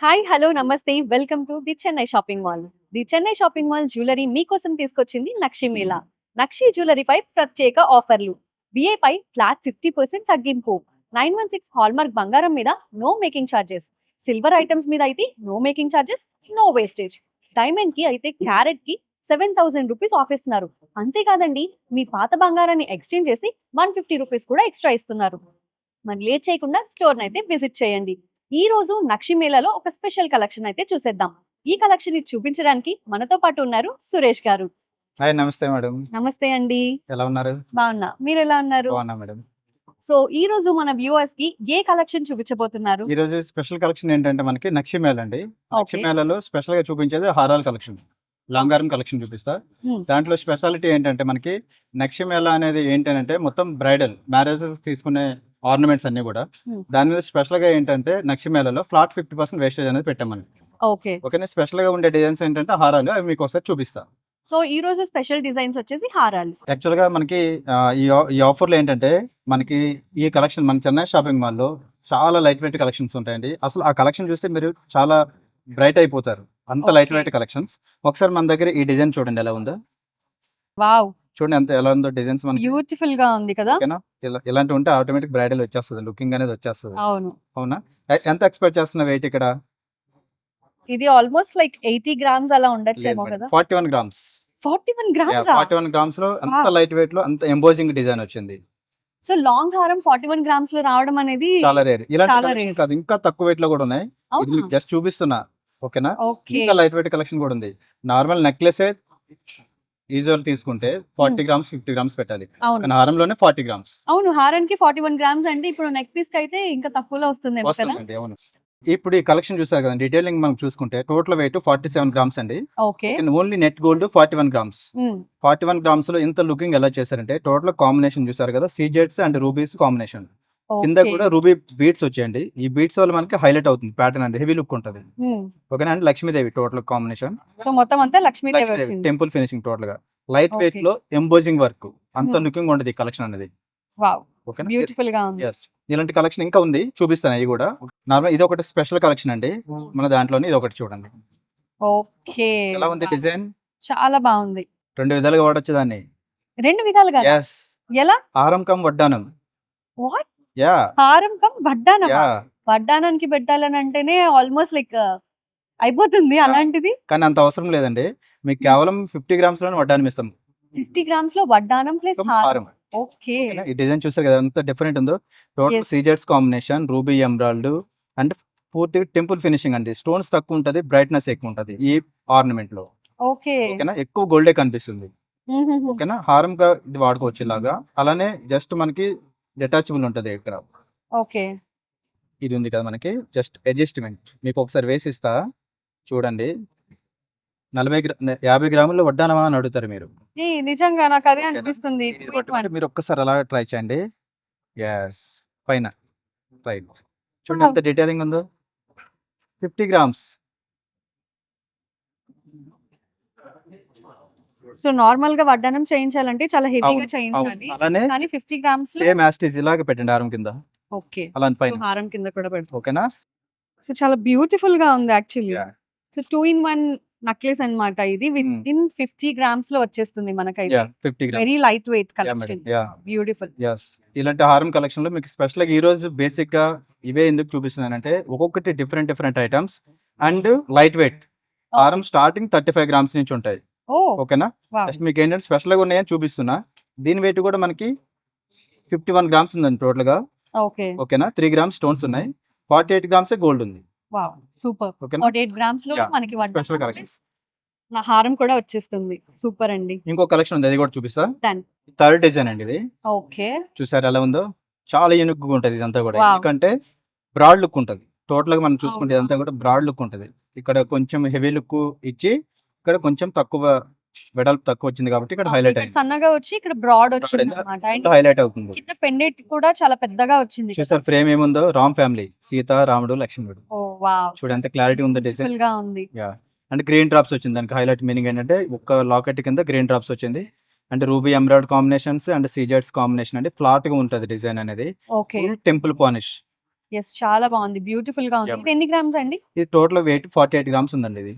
Hi hello నమస్తే welcome to the Chennai shopping mall. The Chennai shopping mall jewellery మీకోసం తీసుకొచ్చింది నక్షి మేళా. నక్షి జ్యువెలరీపై ప్రత్యేక ఆఫర్లు. బిఏ పై ఫ్లాట్ 50% తగ్గింపు. 916 హాల్మార్క్ బంగారం మీద no making charges. Silver items మీద అయితే no making charges, no wastage. Diamond కి అయితే క్యారెట్ కి 7,000 రూపీస్ ఆఫ్ ఇస్తున్నారు. అంతేకాదండి, మీ పాత బంగారాన్ని ఎక్స్చేంజ్ చేసి 150 రూపీస్ కూడా ఎక్స్ట్రా ఇస్తున్నారు. మరి లేట్ చేయకుండా స్టోర్ అయితే విజిట్ చేయండి. ఈ రోజు నక్షి మేళాలో ఒక స్పెషల్ కలెక్షన్ అయితే చూసేద్దాం. ఈ కలెక్షన్ ని చూపించడానికి మనతో పాటు ఉన్నారు సురేష్ గారు. హాయ్, నమస్తే మేడం. నమస్తే అండి. ఎలా ఉన్నారు? బాగున్నా, మీరు ఎలా ఉన్నారు? బాగున్నా మేడం. సో ఈ రోజు మన వ్యూవర్స్ కి ఏ కలెక్షన్ చూపించబోతున్నారు? ఈ రోజు స్పెషల్ కలెక్షన్ ఏంటంటే మనకి నక్షి మేళ అండి. నక్షి ఓకే. మేళలో స్పెషల్ గా చూపించేది హారాల కలెక్షన్, లాంగారం కలెక్షన్ చూపిస్తా. దాంట్లో స్పెషాలిటీ ఏంటంటే మనకి నక్షి మేళ అనేది ఏంటంటే మొత్తం బ్రైడల్ మ్యారేజెస్ తీసుకునే ఆర్నమెంట్స్ అన్ని కూడా. దాని మీద స్పెషల్ గా ఏంటంటే నక్షి మేళలో ఫ్లాట్ 50% వేస్టేజ్ అనేది పెట్టామని. ఓకే. ఓకేనా? స్పెషల్ గా ఉండే డిజైన్స్ ఏంటంటే హారాలు, అవి మీకు ఒకసారి చూపిస్తా. సో ఈ రోజు స్పెషల్ డిజైన్స్ వచ్చేసి హారాలు. యాక్చువల్ గా మనకి ఈ ఆఫర్లో ఏంటంటే మనకి ఈ కలెక్షన్ మన చెన్నై షాపింగ్ మాల్లో చాలా లైట్ వెయిట్ కలెక్షన్స్ ఉంటాయండి. అసలు ఆ కలెక్షన్ చూస్తే మీరు చాలా బ్రైట్ అయిపోతారు, అంత లైట్ వెయిట్ కలెక్షన్స్. ఒకసారి మన దగ్గర ఈ డిజైన్ చూడండి ఎలా ఉందో. వావ్, చూడండి ఎంత ఎలా ఉందో డిజైన్స్ మనకి. బ్యూటిఫుల్ గా ఉంది కదా. ఓకేనా? ఇలాంటి ఉంటే ఆటోమేటిక్ బ్రైడల్ వచ్చేస్తుంది, లుకింగ్ అనేది వచ్చేస్తుంది. అవును. అవునా? ఎంత ఎక్స్పెక్ట్ చేస్తున్న వెయిట్ ఇక్కడ? ఇది ఆల్మోస్ట్ లైక్ 80 గ్రామ్స్ అలా ఉండొచ్చేమో కదా. 41 గ్రామ్స్. 41 గ్రామ్స్. 41 గ్రామ్స్ లో అంత లైట్ వెయిట్ లో అంత ఎంబోజింగ్ డిజైన్ వచ్చింది. సో లాంగ్ హారం 41 గ్రామ్స్ లో రావడం అనేది చాలా రేర్. ఇలాంటి చాలా కలెక్షన్ rare. కాదు, ఇంకా తక్కువ వెయిట్ లో కూడా ఉన్నాయి. ఇది అవునా? మీకు జస్ట్ చూపిస్తున్నా. ఓకేనా? ఓకే. ఇంకా లైట్ వెయిట్ కలెక్షన్ కూడా ఉంది. నార్మల్ నెక్లెస్ ఈజువల్ తీసుకుంటే 40 గ్రామ్స్ 50 గ్రామ్స్ పెట్టాలి, అవును. కానీ హారంలోనే 40 గ్రామ్స్ అవును, హారానికి 41 గ్రామ్స్ అంటే ఇప్పుడు నెక్ పీస్ కి అయితే ఇంకా తక్కువలో వస్తుందేమో కదా. వస్తుందండి. అవును. ఇప్పుడు ఈ కలెక్షన్ చూసారు కదా, డీటెయిలింగ్ మనం చూసుకుంటే టోటల్ వెయిట్ 47 గ్రామ్స్ అండి. Okay. Only net gold 41 grams. 41 grams లో ఇంత లుకింగ్ ఎలా చేశారంటే టోటల్ కాంబినేషన్ చూసారు కదా, సీజెడ్స్ అండ్ రూబీస్ కాంబినేషన్. కింద కూడా రూబీ బీట్స్ వచ్చాయండి. ఈ బీట్స్ వల్ల మనకి హైలైట్ అవుతుంది, ప్యాటర్న్ అంటే హెవీ లుక్ ఉంటుంది. ఓకేనా? And Lakshmidevi total combination. So మొత్తం అంతా లక్ష్మీదేవి వచ్చింది. టెంపుల్ ఫినిషింగ్ టోటల్ గా లైట్ వెయిట్ లో ఎంబోజింగ్ వర్క్, అంత లుకింగ్ ఉండదు ఈ కలెక్షన్ అనేది. వావ్, ఓకేనా? బ్యూటిఫుల్ గా ఉంది. ఎస్, ఇలాంటి కలెక్షన్ ఇంకా ఉంది, చూపిస్తాను. అవి కూడా నార్మల్, ఇది ఒకటి స్పెషల్ కలెక్షన్ అండి మన దాంట్లోనే. ఇది ఒకటి చూడండి ఓకే. ఎలా ఉంది డిజైన్. చాలా బాగుంది. రెండు విధాలుగా వాడొచ్చు దాన్ని. రెండు విధాలుగా ఎస్, ఎలా? హారం కమ్ వడ్డానం. వాట్? యా హారం కమ్ వడ్డానం. యా వడ్డానానికి పెట్టాలని అంటేనే ఆల్మోస్ట్ లైక్ అయిపోతుంది అలాంటిది. కానీ అంత అవసరం లేదండి, మీకు కేవలం 50 గ్రామ్స్ లోనే వడ్డానం ఇస్తాం. 50 గ్రామ్స్ లో వడ్డానం ప్లస్ హారం. హారం. ఓకే. ఓకేనా? ఈ డిజైన్ చూసారు కదా ఎంత డిఫరెంట్ ఉందో. Total Yes. సీజెడ్స్ కాంబినేషన్, రూబీ ఎమరాల్డ్ అండ్ పూర్తిగా టెంపుల్ ఫినిషింగ్ అండి. స్టోన్స్ తక్కువ ఉంటది, బ్రైట్నెస్ ఎక్కువ ఉంటది ఈ ఆర్నమెంట్ లో. ఓకే. ఓకేనా? ఎక్కువ గోల్డే కనిపిస్తుంది. ఓకేనా? హారం గా ఇది వాడుకోవచ్చు ఇలాగా. అలానే జస్ట్ మనకి డిటాచబుల్ ఉంటది ఇక్కడ. ఓకే. ఇది ఉంది కదా మనకి, జస్ట్ అడ్జస్ట్మెంట్. మీకు ఒకసారి వేసిస్తా చూడండి. 50 గ్రాముల్లో వడ్డానమా అని అడుగుతారు మీరు. నిజంగా నాకు అదే అనిపిస్తుంది. ఇది పట్టుకుంటే మీరు ఒక్కసారి అలా ట్రై చేయండి. ఎస్, పైన రైట్. చూడండి ఎంత డీటెయిలింగ్ ఉందో. 50 గ్రామ్స్. సో నార్మల్ గా వడ్డానం చేయించాలంటే చాలా హెవీగా చేయించాలి. అలానే కానీ 50 గ్రామ్స్ సేమ్ యాస్టీజ్ ఇలాగే పెట్టండి హారం కింద. ఓకే. అలా సో పైన. హారం కింద కూడా పెడతాం. ఓకేనా? సో చాలా బ్యూటిఫుల్ గా ఉంది actually. Yeah. So 2-in-1 necklace అన్నమాట. ఇది విత్ ఇన్ 50 గ్రామ్స్ లో వచ్చేస్తుంది మనకైతే. Yeah, 50 grams. Very light weight Yeah, madam. Collection. Yeah. Beautiful. Yes. ఇలాంటి హారం కలెక్షన్ లో మీకు స్పెషల్ గా ఈ రోజు బేసిక్ గా ఇవే ఎందుకు చూపిస్తున్నానంటే ఒక్కొక్కటి different items and light weight. హారం స్టార్టింగ్ 35 గ్రామ్స్ నుంచి ఉంటాయి. ఓకేనా? జస్ట్ మీకు ఏంటంటే స్పెషల్ గా ఉన్నాయని చూపిస్తున్నా. దీని వెయిట్ కూడా మనకి 51 గ్రామ్స్ ఉందండి టోటల్ గా. ఓకే. ఓకేనా? 3 గ్రామ్స్ స్టోన్స్ ఉన్నాయి, 48 గ్రామ్స్ గోల్డ్ ఉంది. Wow, super. ఓకేనా? 48 గ్రామ్స్ లో Yeah. మనకి Special వడ్డానం collection. plus నా హారం కూడా వచ్చేస్తుంది. సూపర్ అండి. ఇంకో కలెక్షన్ ఉంది, అది కూడా చూపిస్తా. Done. థర్డ్ డిజైన్ అండి ఇది. ఓకే. చూసారు ఎలా ఉందో. చాలా యూనిక్ గా ఉంటది ఇదంతా కూడా. Wow. ఎందుకంటే బ్రాడ్ లుక్ ఉంటది. టోటల్ గా మనం చూసుకుంటే అవును. ఇదంతా కూడా బ్రాడ్ లుక్ ఉంటది. ఇక్కడ కొంచెం హెవీ లుక్ ఇచ్చి ఇక్కడ కొంచెం తక్కువ వెడల్పు తక్కువ వచ్చింది కాబట్టి ఇక్కడ హైలైట్ ఇక్కడ అయింది. సన్నగా వచ్చి ఇక్కడ బ్రాడ్ వచ్చింది అన్నమాట. అండ్ హైలైట్ అవుతుంది. కింద పెండెంట్ కూడా చాలా పెద్దగా వచ్చింది. చూసారు ఫ్రేమ్ ఏముందో, రామ్ ఫ్యామిలీ, సీత, రాముడు, లక్ష్మణుడు. ఓ వావ్, చూడండి ఎంత క్లారిటీ ఉందో డిజైన్. బ్యూటిఫుల్ గా ఉంది. అండ్ గ్రీన్ డ్రాప్స్ వచ్చింది. దానికి హైలైట్ మీనింగ్ ఏంటంటే ఒక్క లాకెట్ కింద గ్రీన్ డ్రాప్స్ వచ్చింది. అంటే రూబీ ఎమరాల్డ్ కాంబినేషన్స్ అండ్ సీజెడ్స్ కాంబినేషన్ అంటే ఫ్లాట్ గా ఉంటది డిజైన్ అనేది. Okay. Full temple polish. Yes. చాలా బాగుంది. బ్యూటిఫుల్ గా ఉంది. Yep. ఇది ఎన్ని గ్రామ్స్ అండి? ఇది టోటల్ వెయిట్ 48 గ్రామ్స్ ఉందండి ఇది.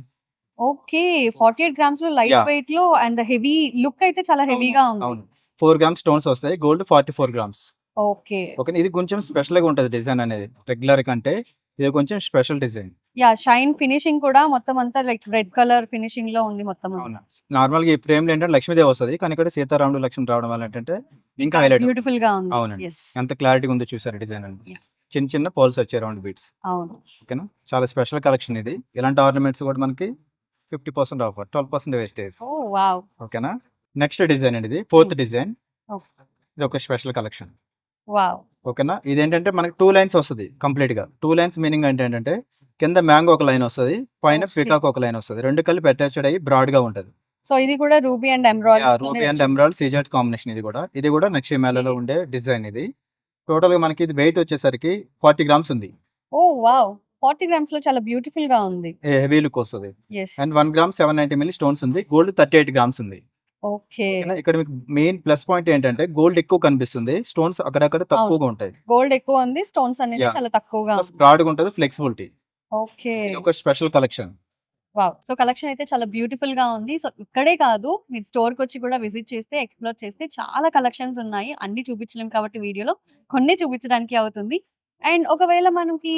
ఓకే. 48 గ్రామ్స్ లో లైట్ Yeah. వెయిట్ లో అండ్ హెవీ లుక్ అయితే చాలా హెవీగా ఉంది. అవును. 4 గ్రామ్స్ స్టోన్స్ వస్తాయి. Gold 44 grams. ఓకే. ఓకే. ఇది కొంచెం స్పెషల్ గా ఉంటది డిజైన్ అనేది. రెగ్యులర్ కంటే ఇది కొంచెం special design. Yeah! Shine finishing కూడా మొత్తం అంతా లైక్ రెడ్ కలర్ ఫినిషింగ్ లో ఉంది మొత్తం అంతా. అవునా. నార్మల్‌గా ఈ ఫ్రేమ్‌లో ఏంటంటే లక్ష్మీదేవి వస్తది. కానీ ఇక్కడ సీతారాముడు, లక్ష్మణ్ రావడం వల్ల ఏంటంటే ఇంకా హైలైట్. బ్యూటిఫుల్ గా ఉంది. అవునండి. యెస్. ఎంత క్లారిటీగా ఉందో చూసారా డిజైన్ అండి. Yeah. చిన్న చిన్న పోల్స్ వచ్చాయి రౌండ్ బీట్స్. అవును. ఓకేనా. చాలా స్పెషల్ కలెక్షన్ ఇది. ఇలాంటి ఆర్నమెంట్స్ కూడా మనకి 50% ఆఫర్, 12% వేస్టేజ్. ఓహ్ వావ్! ఓకేనా. నెక్స్ట్ డిజైన్ అండి ఇది. Fourth design. ఓకే. ఇది ఒక స్పెషల్ కలెక్షన్. వావ్! ఓకేనా. ఇదేంటంటే మనకి 2 లైన్స్ వస్తది కంప్లీట్‌గా. 2 లైన్స్ మీనింగ్ అంటే ఏంటంటే కింద మ్యాంగో ఒక లైన్ వస్తది. పైన Okay. పీకాక్ ఒక లైన్ వస్తది. 2 కలిపి అటాచ్డ్ అయ్యి బ్రాడ్‌గా ఉంటది. సో ఇది కూడా ruby and emerald yeah! Ruby and emerald CZ combination ఇది కూడా. ఇది కూడా నక్షి మేళలో Okay. ఉండే డిజైన్ ఇది. టోటల్‌గా మనకి ఇది వెయిట్ వచ్చేసరికి 40 గ్రామ్స్ ఉంది. ఓహ్ వావ్! 40 గ్రామ్స్ లో చాలా బ్యూటిఫుల్ గా ఉంది. హెవీ లుక్ వస్తది. Yes. And 1 gram 790 milli stones ఉంది. గోల్డ్ 38 గ్రామ్స్ ఉంది. ఓకే. ఓకేనా. ఇక్కడ మీకు మెయిన్ ప్లస్ పాయింట్ ఏంటంటే గోల్డ్ ఎక్కువ కనిపిస్తుంది. స్టోన్స్ అక్కడక్కడ తక్కువగా ఉంటాయి. గోల్డ్ ఎక్కువ ఉంది. స్టోన్స్ అనేది Yeah. చాలా తక్కువగా ప్లస్ ఉంది. బ్రాడ్‌గా ఉంటది. ఫ్లెక్సిబిలిటీ. ఓకే. ఇది ఒక special collection. Wow! So collection అయితే చాలా బ్యూటిఫుల్ గా ఉంది. సో ఇక్కడే కాదు మీరు స్టోర్ కొచ్చి కూడా విజిట్ చేస్తే ఎక్స్‌ప్లోర్ చేస్తే చాలా కలెక్షన్స్ ఉన్నాయి. అన్ని చూపించలేం కాబట్టి వీడియోలో కొన్ని చూపించడానికి అవుతుంది. అండ్ ఒకవేళ మనకి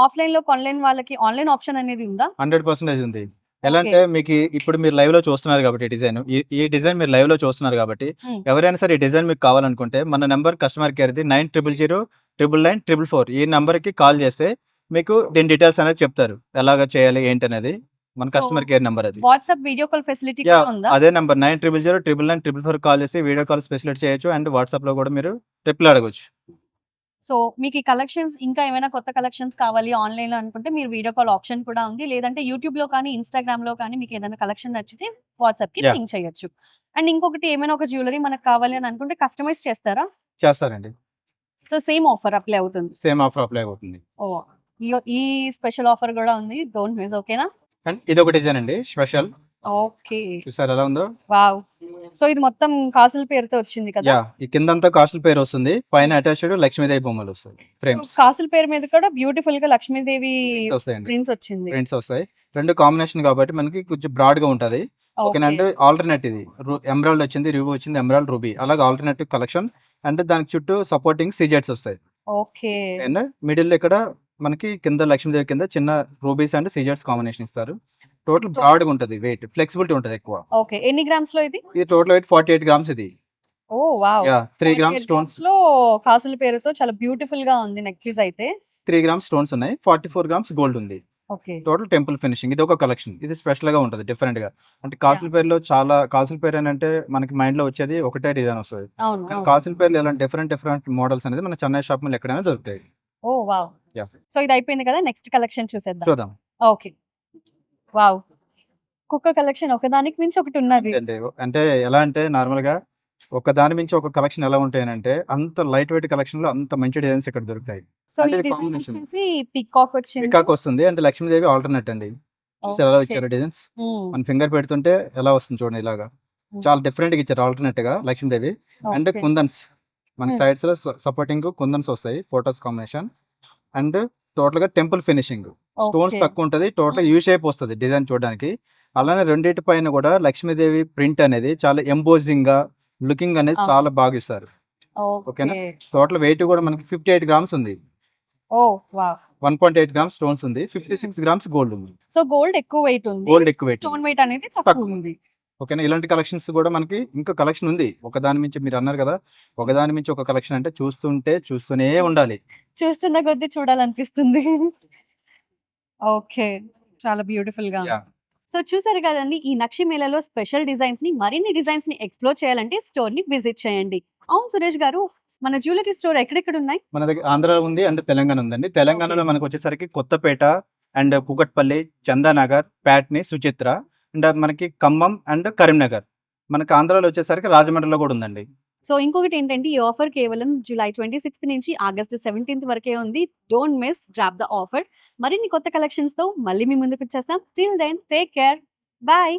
ఆఫ్‌లైన్‌లో కొనలేని వాళ్ళకి ఆన్‌లైన్ ఆప్షన్ అనేది ఉందా? 100% ఉంది. ఎలా ఓకే. అంటే మీకు ఇప్పుడు మీరు లైవ్‌లో చూస్తున్నారు కాబట్టి డిజైన్. ఈ డిజైన్ మీరు లైవ్‌లో చూస్తున్నారు కాబట్టి హ్మ్. ఎవరైనా సరే ఈ డిజైన్ మీకు కావాలనుకుంటే మన నంబర్ కస్టమర్ కేర్‌ది 9000 999 999 ఈ నంబర్‌కి కాల్ చేస్తే మీకు దీని డీటెయిల్స్ అనేది చెప్తారు. ఎలాగా చేయాలి ఏంటనేది. మన సో కస్టమర్ కేర్ నంబర్ అది. WhatsApp video call facility yeah! కూడా ఉందా? అదే నంబర్ 9000 999 444 కాల్ చేసి వీడియో కాల్స్ ఫెసిలిటీ చేయొచ్చు. అండ్ వాట్సాప్‌లో కూడా మీరు రిప్లై అడగొచ్చు. సో మీకు ఈ కలెక్షన్స్ ఇంకా ఏమైనా కొత్త కలెక్షన్స్ కావాలి ఆన్‌లైన్‌లో అనుకుంటే మీరు వీడియో కాల్ ఆప్షన్ కూడా ఉంది. లేదంటే యూట్యూబ్‌లో కానీ, ఇన్‌స్టాగ్రామ్‌లో కానీ మీకు ఏదైనా కలెక్షన్ నచ్చితే వాట్సాప్‌కి యాహ్! పింగ్ చేయొచ్చు. అండ్ ఇంకొకటి ఏమైనా ఒక జ్యువెలరీ మనకు కావాలి అని అనుకుంటే కస్టమైజ్ చేస్తారా? చేస్తారండి. సో సేమ్ ఆఫర్ అప్లై అవుతుంది. సేమ్ ఆఫర్ అప్లై అవుతుంది. ఓహ్! ఈ స్పెషల్ ఆఫర్ కూడా ఉంది. డోంట్ మిస్ ఓకేనా? అండ్ ఇదొక డిజైన్ అండి స్పెషల్. ఓకే. చూసారా ఎలా ఉందో? వావ్! సో ఇది మొత్తం కాసుల పేరుతో వచ్చింది కదా? యాహ్! ఈ కిందంతా కాసుల పేరు వస్తుంది. పైన అటాచ్డ్ లక్ష్మీదేవి బొమ్మలు వస్తాయి. So frames. కాసుల పేరు మీద కూడా బ్యూటిఫుల్ గా లక్ష్మీదేవి ప్రింట్స్ వస్తాయండి. ప్రింట్స్ వచ్చింది. ప్రింట్స్ వస్తాయి. 2 కాంబినేషన్ కాబట్టి మనకి కొంచెం బ్రాడ్‌గా ఉంటది. ఓకేనా. ఓకే. అంటే ఆల్టర్‌నేట్ ఇది. ఎమరాల్డ్ వచ్చింది, రూబీ వచ్చింది, ఎమరాల్డ్, రూబీ. అలాగే ఆల్టర్‌నేటివ్ కలెక్షన్. అంటే దానికి చుట్టూ సపోర్టింగ్ సీజెడ్స్ వస్తాయి. ఓకే. అండ్ మిడిల్‌లో ఇక్కడ మనకి కింద లక్ష్మీదేవి కింద చిన్న రూబీస్ అండ్ సీజెడ్స్ కాంబినేషన్ ఇస్తారు. టోటల్ బ్రాడ్‌గా ఉంటది వెయిట్. ఫ్లెక్సిబిలిటీ ఉంటది ఎక్కువ. ఓకే. ఎన్ని గ్రామ్స్ లో ఇది? ఇది టోటల్ వెయిట్ 48 గ్రామ్స్ ఇది. Oh wow! Yeah! 3 grams 48 stones. Grams లో కాసుల పేరుతో చాలా బ్యూటిఫుల్ గా ఉంది నెక్ పీస్ అయితే. 3 గ్రామ్స్ స్టోన్స్ ఉన్నాయి. 44 గ్రామ్స్ గోల్డ్ ఉంది. ఓకే. Total temple finishing. ఇది ఒక కలెక్షన్. ఇది స్పెషల్‌గా ఉంటది డిఫరెంట్‌గా. అంటే కాసుల పేరులో చాలా కాసుల పేరు అని అంటే మనకి మైండ్‌లో వచ్చేది ఒకటే డిజైన్ వస్తది. అవును. కానీ అవును. కాసుల పేర్లు ఇలాంటి డిఫరెంట్ మోడల్స్ అనేది మన చెన్నై షాపింగ్‌లో ఎక్కడైనా దొరుకుతాయి. ఓహ్ వావ్! యాహ్! సో ఇది అయిపోయింది కదా నెక్స్ట్ కలెక్షన్ చూసేద్దాం. చూద్దాం. ఓకే. వావ్! ఒక్కొక్క కలెక్షన్ ఒకదానికి మించి ఒకటి ఉన్నది. అంటే అంటే ఎలా అంటే నార్మల్‌గా ఒక దాని మించి ఒక కలెక్షన్ ఎలా ఉంటాయనంటే అంత లైట్ వెయిట్ కలెక్షన్‌లో అంత మంచి డిజైన్స్ ఇక్కడ దొరుకుతాయి. సో అంటే ఈ ఇది డిజైన్ కాంబినేషన్. వచ్చేసి పీకాక్ వచ్చింది. పీకాక్ వస్తుంది. అంటే లక్ష్మీదేవి ఆల్టర్‌నేట్ అండి. చూసారా ఎలా ఓకే. ఇచ్చారో డిజైన్స్? హ్మ్. మన ఫింగర్ పెడుతుంటే ఎలా వస్తుంది చూడండి ఇలాగా. హ్మ్. చాలా డిఫరెంట్‌గా ఇచ్చారు ఆల్టర్‌నేట్‌గా లక్ష్మీదేవి. And okay. కుందన్స్. మనకి హ్మ్. సైడ్స్‌లో సపోర్టింగ్ కుందన్స్ వస్తాయి. Photos combination. అండ్ టోటల్‌గా టెంపుల్ ఫినిషింగ్. Stones okay. తక్కువ ఉంటది. టోటల్ యూ షేప్ వస్తది డిజైన్ చూడడానికి. అలానే రెండిటి పైన కూడా లక్ష్మీదేవి ప్రింట్ అనేది చాలా ఎంబోజింగ్‌గా లుకింగ్ అనేది ఆ! చాలా బాగా ఇస్తారు. ఓకేనా. ఓకే. టోటల్ వెయిట్ కూడా మనకి 58 గ్రామ్స్ ఉంది. ఓహ్ వావ్! 1.8 గ్రామ్స్ స్టోన్స్ ఉంది. 56 గ్రామ్స్ గోల్డ్ ఉంది. సో గోల్డ్ ఎక్కువ వెయిట్ ఉంది. గోల్డ్ ఎక్కువ వెయిట్ ఉంది. స్టోన్ వెయిట్ అనేది తక్కువ తక్కువ. ఉంది. ఓకేనా. ఇలాంటి కలెక్షన్స్ కూడా మనకి ఇంకా కలెక్షన్ ఉంది. ఒకదాని మించి మీరు అన్నారు కదా! ఒకదాని మించి ఒక కలెక్షన్ అంటే చూస్తూనే ఉండాలి. చూస్తున్న కొద్దీ చూడాలనిపిస్తుంది. ఓకే. చాలా బ్యూటిఫుల్‌గా ఉంది. యాహ్! సో చూసారు కదండీ! ఈ నక్షి మేళాలో స్పెషల్ డిజైన్స్‌ని మరిన్ని డిజైన్స్‌ని ఎక్స్‌ప్లోర్ చేయాలంటే స్టోర్‌ని విజిట్ చేయండి. అవును సురేష్ గారు మన జ్యువెలరీ స్టోర్ ఎక్కడెక్కడ ఉన్నాయి? మన దగ్గర ఆంధ్ర ఉంది అండ్ తెలంగాణ ఉందండి. తెలంగాణలో ఓకే. మనకొచ్చేసరికి కొత్తపేట అండ్ కూకట్పల్లి, చందానగర్, ప్యాట్ని, సుచిత్ర అండ్ మనకి ఖమ్మం అండ్ కరీంనగర్. మనకి ఆంధ్రాలో వచ్చేసరికి రాజమండ్రిలో కూడా ఉందండి. సో ఇంకొకటి ఏంటంటే ఈ ఆఫర్ కేవలం జూలై 26 నుంచి ఆగస్ట్ 17 వరకే ఉంది. Don't miss grab the offer. మరిన్ని కొత్త కలెక్షన్స్‌తో మళ్ళీ మీ ముందుకు వచ్చేస్తాం. Till then take care. By.